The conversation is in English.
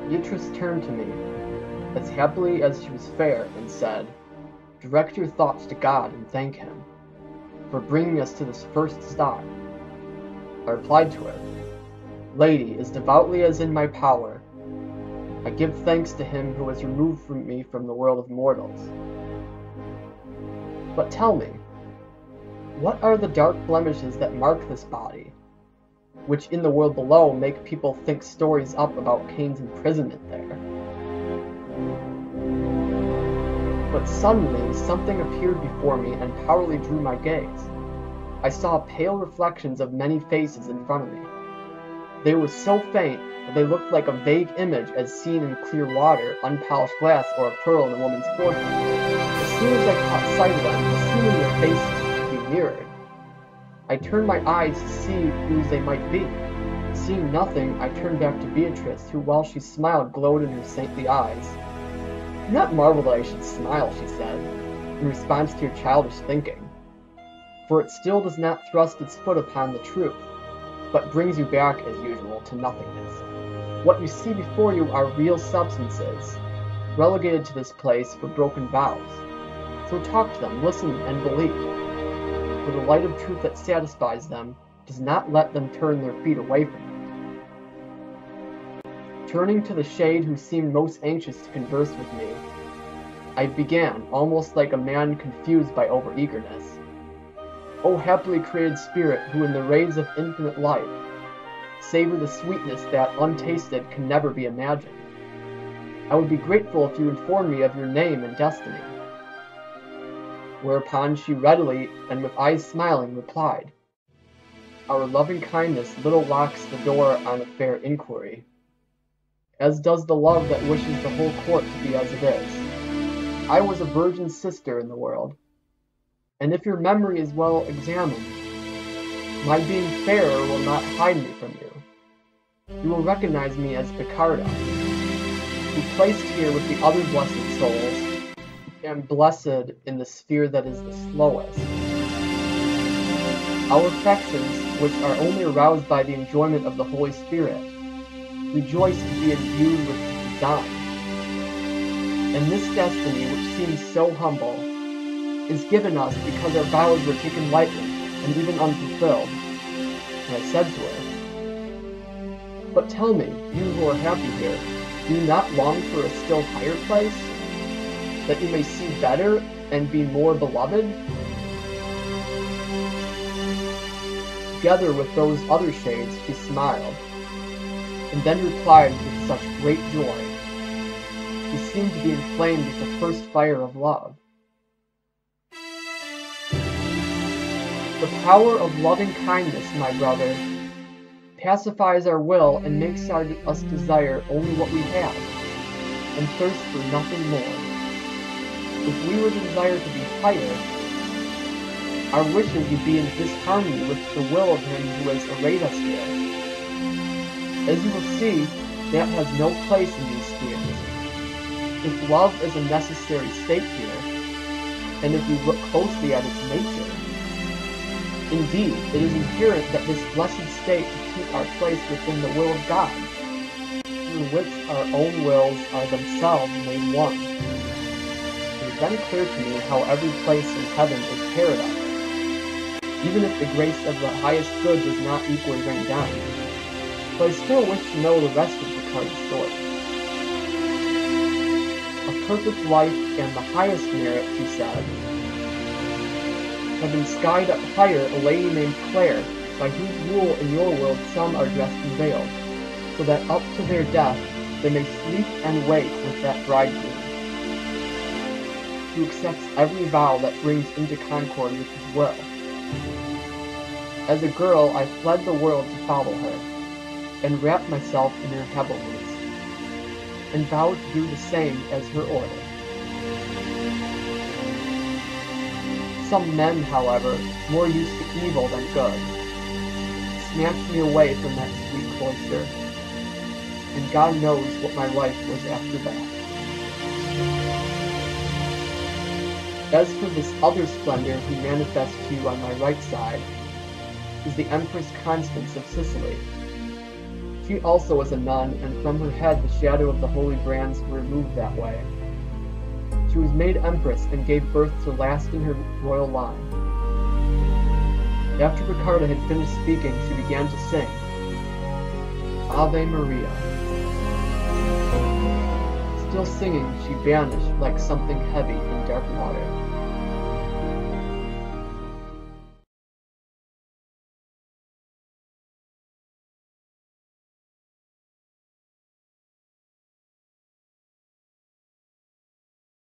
Beatrice turned to me, as happily as she was fair, and said, "Direct your thoughts to God and thank Him for bringing us to this first stop." I replied to her, "Lady, as devoutly as in my power, I give thanks to Him who has removed from me from the world of mortals. But tell me, what are the dark blemishes that mark this body, which in the world below make people think stories up about Cain's imprisonment there?" But suddenly something appeared before me and powerfully drew my gaze. I saw pale reflections of many faces in front of me. They were so faint that they looked like a vague image as seen in clear water, unpolished glass, or a pearl in a woman's forehead. As soon as I caught sight of them, assuming their faces to be mirrored, I turned my eyes to see whose they might be. Seeing nothing, I turned back to Beatrice, who, while she smiled, glowed in her saintly eyes. "Do not marvel that I should smile," she said, "in response to your childish thinking, for it still does not thrust its foot upon the truth, but brings you back, as usual, to nothingness. What you see before you are real substances, relegated to this place for broken vows. So talk to them, listen, and believe, for the light of truth that satisfies them does not let them turn their feet away from it." Turning to the shade who seemed most anxious to converse with me, I began, almost like a man confused by overeagerness. "O happily created spirit, who in the rays of infinite light savor the sweetness that, untasted, can never be imagined, I would be grateful if you informed me of your name and destiny." Whereupon she readily, and with eyes smiling, replied, "Our loving kindness little locks the door on a fair inquiry, as does the love that wishes the whole court to be as it is. I was a virgin sister in the world, and if your memory is well examined, my being fairer will not hide me from you. You will recognize me as Picarda, who placed here with the other blessed souls, am blessed in the sphere that is the slowest. Our affections, which are only aroused by the enjoyment of the Holy Spirit, rejoice to be imbued with His design. And this destiny, which seems so humble, is given us because our vows were taken lightly and even unfulfilled." And I said to her, "But tell me, you who are happy here, do you not long for a still higher place, that you may see better and be more beloved?" Together with those other shades, she smiled, and then replied with such great joy. She seemed to be inflamed with the first fire of love. "The power of loving kindness, my brother, pacifies our will and makes us desire only what we have, and thirst for nothing more. If we were to desire to be higher, our wishes would be in disharmony with the will of Him who has arrayed us here. As you will see, that has no place in these spheres. If love is a necessary state here, and if we look closely at its nature, indeed, it is inherent that this blessed state to keep our place within the will of God, through which our own wills are themselves made one. It is then clear to me how every place in heaven is paradise, even if the grace of the highest good does not equally rain down. But I still wish to know the rest of the card's story. A perfect life and the highest merit," she said, "have been skied up higher a lady named Claire, by whose rule in your world some are dressed and veiled, so that up to their death they may sleep and wake with that bridegroom, who accepts every vow that brings into concord with his will. As a girl, I fled the world to follow her, and wrapped myself in her habiliments, and vowed to do the same as her order. Some men, however, more used to evil than good, snatched me away from that sweet cloister, and God knows what my life was after that. As for this other splendor who manifests to you on my right side, is the Empress Constance of Sicily. She also was a nun, and from her head the shadow of the holy brands removed that way. She was made empress and gave birth to last in her royal line. After Ricarda had finished speaking, she began to sing, Ave Maria. Still singing, she vanished like something heavy in dark water.